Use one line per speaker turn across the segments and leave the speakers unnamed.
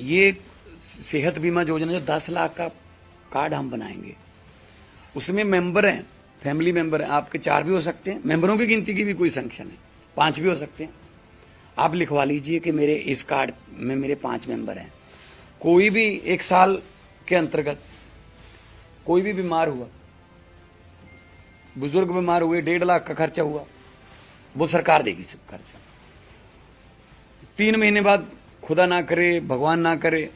ये सेहत बीमा योजना जो 10 लाख का कार्ड हम बनाएंगे, उसमें मेंबर हैं, फैमिली मेंबर हैं, आपके 4 भी हो सकते हैं, मेंबरों की गिनती की भी कोई संख्या नहीं, 5 भी हो सकते हैं। आप लिखवा लीजिए कि मेरे इस कार्ड में मेरे 5 मेंबर हैं। कोई भी 1 साल के अंतर्गत कोई भी बीमार हुआ, बुजुर्ग बीमार हुए, 1.5 लाख का खर्चा हुआ, वो सरकार देगी सब खर्चा। 3 महीने बाद खुदा ना करे, भगवान ना करे,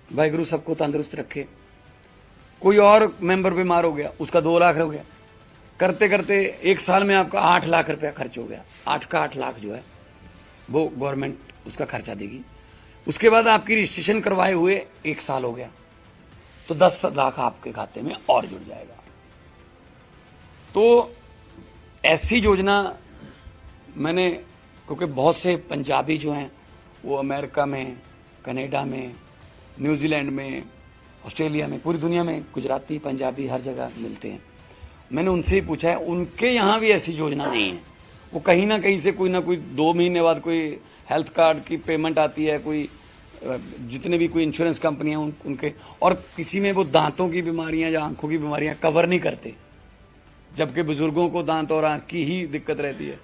वाहिगुरु सबको तंदुरुस्त रखे, कोई और मेंबर बीमार हो गया, उसका 2 लाख हो गया, करते करते 1 साल में आपका 8 लाख रुपया खर्च हो गया। 8 का 8 लाख जो है वो गवर्नमेंट उसका खर्चा देगी। उसके बाद आपकी रजिस्ट्रेशन करवाए हुए 1 साल हो गया, तो 10 लाख आपके खाते में और जुड़ जाएगा। तो ऐसी योजना मैंने, क्योंकि बहुत से पंजाबी जो हैं वो अमेरिका में, कनाडा में, न्यूजीलैंड में, ऑस्ट्रेलिया में, पूरी दुनिया में गुजराती पंजाबी हर जगह मिलते हैं। मैंने उनसे ही पूछा है, उनके यहाँ भी ऐसी योजना नहीं है। वो कहीं ना कहीं से कोई ना कोई 2 महीने बाद कोई हेल्थ कार्ड की पेमेंट आती है, कोई जितने भी कोई इंश्योरेंस कंपनियां उनके, और किसी में वो दांतों की बीमारियां या आंखों की बीमारियां कवर नहीं करते, जबकि बुजुर्गों को दांत और आंख की ही दिक्कत रहती है।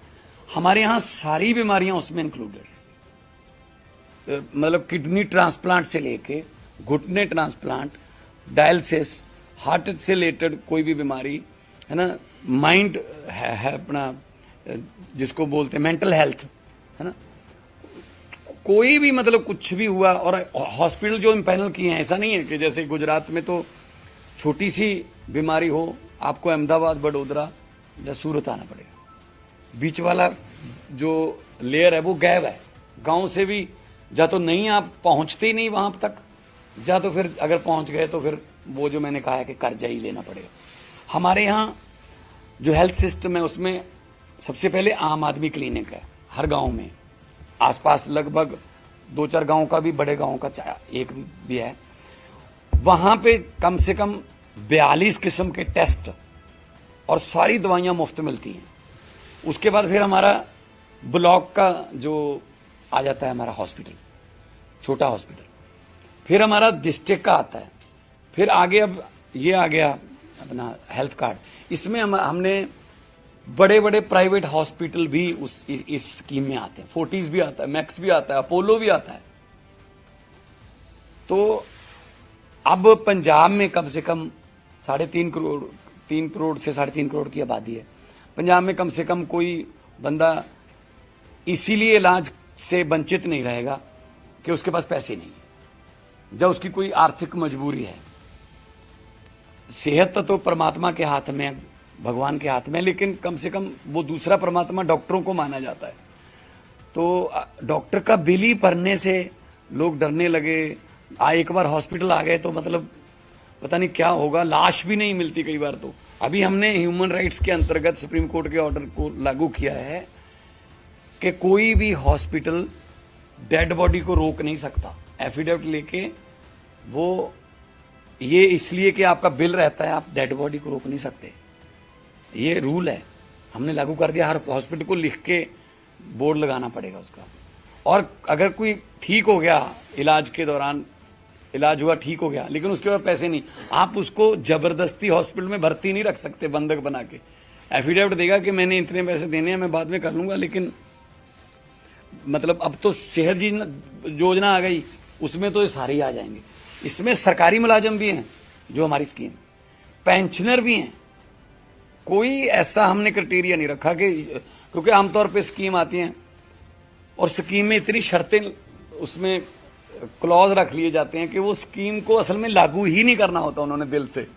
हमारे यहाँ सारी बीमारियां उसमें इंक्लूडेड, मतलब किडनी ट्रांसप्लांट से लेके घुटने ट्रांसप्लांट, डायलिसिस, हार्ट से रिलेटेड कोई भी बीमारी है ना, माइंड है अपना जिसको बोलते हैं मेंटल हेल्थ, है ना, कोई भी मतलब कुछ भी हुआ। और हॉस्पिटल जो इम्पैनल किए हैं, ऐसा नहीं है कि जैसे गुजरात में तो छोटी सी बीमारी हो आपको अहमदाबाद, बड़ोदरा या सूरत आना पड़ेगा। बीच वाला जो लेयर है वो गैप है, गांव से भी या तो नहीं आप पहुंचते ही नहीं वहां तक, या तो फिर अगर पहुंच गए तो फिर वो जो मैंने कहा है कि कर्जा ही लेना पड़ेगा। हमारे यहाँ जो हेल्थ सिस्टम है उसमें सबसे पहले आम आदमी क्लिनिक है हर गांव में, आसपास लगभग 2-4 गांव का भी, बड़े गांव का एक भी है। वहां पे कम से कम 42 किस्म के टेस्ट और सारी दवाइयां मुफ्त मिलती हैं। उसके बाद फिर हमारा ब्लॉक का जो आ जाता है हमारा हॉस्पिटल, छोटा हॉस्पिटल, फिर हमारा डिस्ट्रिक्ट का आता है, फिर आगे अब ये आ गया अपना हेल्थ कार्ड। इसमें हमने बड़े बड़े प्राइवेट हॉस्पिटल भी इस स्कीम में आते हैं। फोर्टिस भी आता है, मैक्स भी आता है, अपोलो भी आता है। तो अब पंजाब में कम से कम 3.5 करोड़, 3 करोड़ से 3.5 करोड़ की आबादी है। पंजाब में कम से कम कोई बंदा इसीलिए इलाज से वंचित नहीं रहेगा कि उसके पास पैसे नहीं है, जब उसकी कोई आर्थिक मजबूरी है। सेहत तो परमात्मा के हाथ में है, भगवान के हाथ में, लेकिन कम से कम वो दूसरा परमात्मा डॉक्टरों को माना जाता है। तो डॉक्टर का बिल ही भरने से लोग डरने लगे। एक बार हॉस्पिटल आ गए तो मतलब पता नहीं क्या होगा, लाश भी नहीं मिलती कई बार। तो अभी हमने ह्यूमन राइट्स के अंतर्गत सुप्रीम कोर्ट के ऑर्डर को लागू किया है कि कोई भी हॉस्पिटल डेड बॉडी को रोक नहीं सकता एफिडेविट लेके। वो ये इसलिए कि आपका बिल रहता है, आप डेड बॉडी को रोक नहीं सकते, ये रूल है, हमने लागू कर दिया। हर हॉस्पिटल को लिख के बोर्ड लगाना पड़ेगा उसका। और अगर कोई ठीक हो गया, इलाज के दौरान इलाज हुआ, ठीक हो गया, लेकिन उसके बाद पैसे नहीं, आप उसको जबरदस्ती हॉस्पिटल में भर्ती नहीं रख सकते बंधक बना के। एफिडेविट देगा कि मैंने इतने पैसे देने हैं, मैं बाद में कर लूंगा। लेकिन मतलब अब तो सेहत योजना आ गई, उसमें तो ये सारे ही आ जाएंगे। इसमें सरकारी मुलाजिम भी हैं जो हमारी स्कीम, पेंशनर भी हैं। कोई ऐसा हमने क्राइटेरिया नहीं रखा कि, क्योंकि आमतौर पे स्कीम आती हैं और स्कीम में इतनी शर्तें, उसमें क्लॉज रख लिए जाते हैं कि वो स्कीम को असल में लागू ही नहीं करना होता उन्होंने दिल से।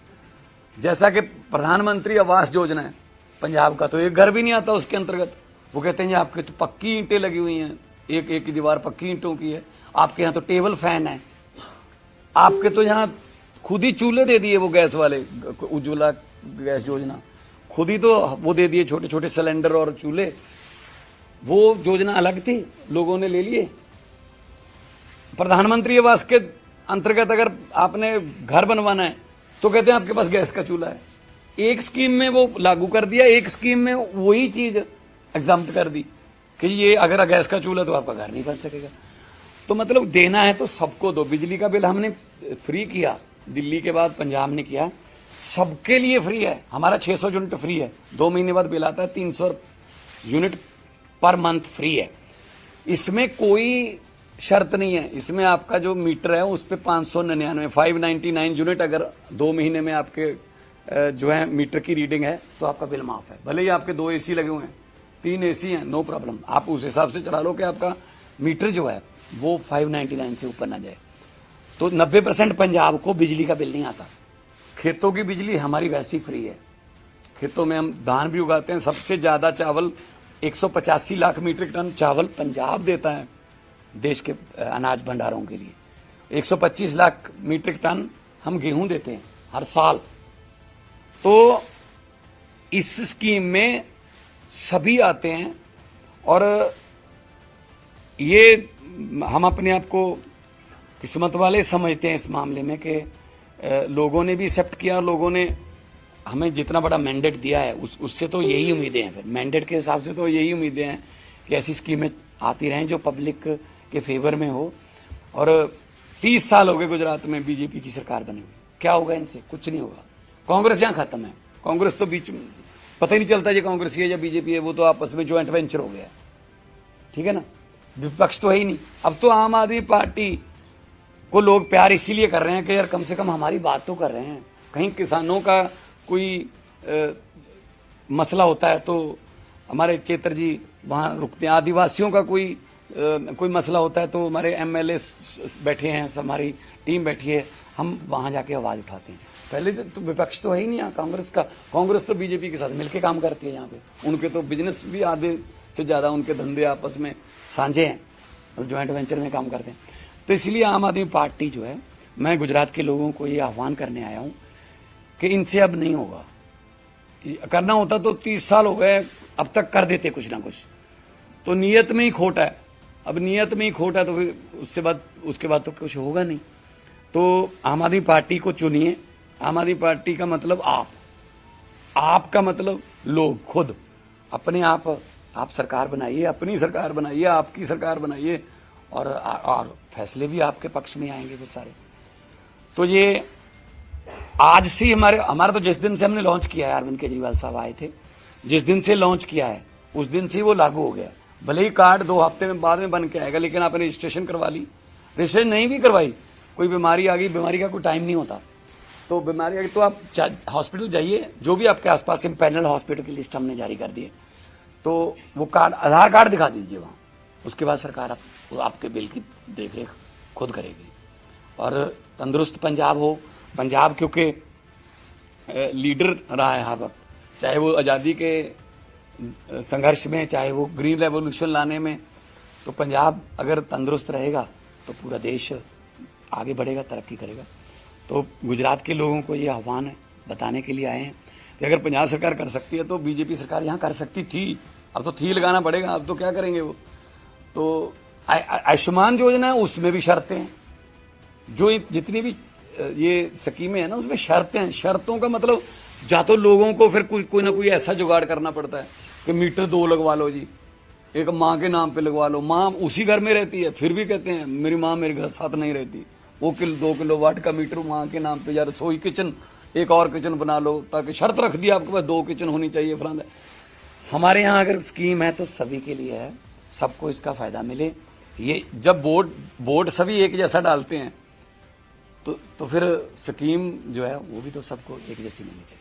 जैसा कि प्रधानमंत्री आवास योजना है पंजाब का, तो एक घर भी नहीं आता उसके अंतर्गत। वो कहते हैं आपके तो पक्की ईंटें लगी हुई हैं, एक एक की दीवार पक्की ईंटों की है, आपके यहाँ तो टेबल फैन है, आपके तो यहाँ खुद ही चूल्हे दे दिए वो गैस वाले, उज्ज्वला गैस योजना, खुद ही तो वो दे दिए छोटे छोटे सिलेंडर और चूल्हे। वो योजना अलग थी, लोगों ने ले लिए। प्रधानमंत्री आवास के अंतर्गत अगर आपने घर बनवाना है तो कहते हैं आपके पास गैस का चूल्हा है। एक स्कीम में वो लागू कर दिया, एक स्कीम में वही चीज एग्जाम्प्ट कर दी कि ये अगर गैस का चूल्हा तो आपका घर नहीं बन सकेगा। तो मतलब देना है तो सबको दो। बिजली का बिल हमने फ्री किया, दिल्ली के बाद पंजाब ने किया, सबके लिए फ्री है। हमारा 600 यूनिट फ्री है, 2 महीने बाद बिल आता है 300 यूनिट पर मंथ फ्री है। इसमें कोई शर्त नहीं है। इसमें आपका जो मीटर है उस पर 599 यूनिट अगर 2 महीने में आपके जो है मीटर की रीडिंग है तो आपका बिल माफ है। भले ही आपके 2 एसी लगे हुए हैं, 3 एसी हैं, नो प्रॉब्लम, आप उस हिसाब से चला लो कि आपका मीटर जो है वो 599 से ऊपर ना जाए। तो 90% पंजाब को बिजली का बिल नहीं आता। खेतों की बिजली हमारी वैसी फ्री है। खेतों में हम धान भी उगाते हैं। सबसे ज्यादा चावल 185 लाख मीट्रिक टन चावल पंजाब देता है देश के अनाज भंडारों के लिए। 125 लाख मीट्रिक टन हम गेहूं देते हैं हर साल। तो इस स्कीम में सभी आते हैं और ये हम अपने आप को किस्मत वाले समझते हैं इस मामले में कि लोगों ने भी एक्सेप्ट किया और लोगों ने हमें जितना बड़ा मैंडेट दिया है उससे तो यही उम्मीदें हैं। फिर मैंडेट के हिसाब से तो यही उम्मीदें हैं कि ऐसी स्कीमें आती रहें जो पब्लिक के फेवर में हो। और 30 साल हो गए गुजरात में बीजेपी की सरकार बनी हुई, क्या होगा इनसे? कुछ नहीं होगा। कांग्रेस यहां खत्म है। कांग्रेस तो बीच में पता ही नहीं चलता ये कांग्रेस है या बीजेपी है, वो तो आपस में ज्वाइंट वेंचर हो गया, ठीक है ना। विपक्ष तो है ही नहीं। अब तो आम आदमी पार्टी को लोग प्यार इसीलिए कर रहे हैं कि यार कम से कम हमारी बात तो कर रहे हैं। कहीं किसानों का कोई मसला होता है तो हमारे चेतर जी वहां रुकते हैं। आदिवासियों का कोई मसला होता है तो हमारे एमएलए बैठे हैं, हमारी टीम बैठी है, हम वहां जाके आवाज उठाते हैं। पहले तो विपक्ष तो है ही नहीं यहाँ कांग्रेस का। कांग्रेस तो बीजेपी के साथ मिलकर काम करती है यहाँ पे। उनके तो बिजनेस भी आधे से ज्यादा उनके धंधे आपस में साझे हैं और ज्वाइंट वेंचर में काम करते हैं। तो इसलिए आम आदमी पार्टी जो है, मैं गुजरात के लोगों को ये आह्वान करने आया हूं कि इनसे अब नहीं होगा। करना होता तो 30 साल हो गए, अब तक कर देते कुछ ना कुछ। तो नीयत में ही खोट है। अब नीयत में ही खोट है तो फिर उसके बाद तो कुछ होगा नहीं। तो आम आदमी पार्टी को चुनिए। आम आदमी पार्टी का मतलब आप का मतलब लोग खुद अपने आप सरकार बनाइए, अपनी सरकार बनाइए, आपकी सरकार बनाइए और फैसले भी आपके पक्ष में आएंगे फिर सारे। तो ये आज से हमारा तो जिस दिन से हमने लॉन्च किया है, अरविंद केजरीवाल साहब आए थे, जिस दिन से लॉन्च किया है उस दिन से वो लागू हो गया। भले ही कार्ड 2 हफ्ते में बाद में बन के आएगा, लेकिन आपने रजिस्ट्रेशन करवा ली, रजिस्ट्रेशन नहीं भी करवाई, कोई बीमारी आ गई, बीमारी का कोई टाइम नहीं होता। तो बीमारी आ गई तो आप हॉस्पिटल जाइए, जो भी आपके आसपास इम्पैनल हॉस्पिटल की लिस्ट हमने जारी कर दी है, तो वो कार्ड, आधार कार्ड दिखा दीजिए वहाँ। उसके बाद सरकार आपके बिल की देखरेख खुद करेगी। और तंदुरुस्त पंजाब हो। पंजाब क्योंकि लीडर रहा है हर वक्त, चाहे वो आज़ादी के संघर्ष में, चाहे वो ग्रीन रेवोल्यूशन लाने में। तो पंजाब अगर तंदुरुस्त रहेगा तो पूरा देश आगे बढ़ेगा, तरक्की करेगा। तो गुजरात के लोगों को ये आह्वान बताने के लिए आए हैं कि अगर पंजाब सरकार कर सकती है तो बीजेपी सरकार यहाँ कर सकती थी। अब तो थी लगाना पड़ेगा, अब तो क्या करेंगे वो। तो आयुष्मान योजना है, उसमें भी शर्तें हैं। जो जितनी भी ये स्कीमें हैं ना, उसमें शर्तें हैं। शर्तों का मतलब या तो लोगों को फिर कोई ना कोई ऐसा जुगाड़ करना पड़ता है कि मीटर 2 लगवा लो जी, एक माँ के नाम पे लगवा लो। माँ उसी घर में रहती है, फिर भी कहते हैं मेरी माँ मेरे घर साथ नहीं रहती, वो 2 किलोवाट का मीटर माँ के नाम पे, या रसोई किचन एक और किचन बना लो, ताकि शर्त रख दी आपके पास 2 किचन होनी चाहिए फलाना। हमारे यहाँ अगर स्कीम है तो सभी के लिए है, सबको इसका फायदा मिले। ये जब बोर्ड सभी एक जैसा डालते हैं तो फिर स्कीम जो है वो भी तो सबको एक जैसी मिलनी चाहिए।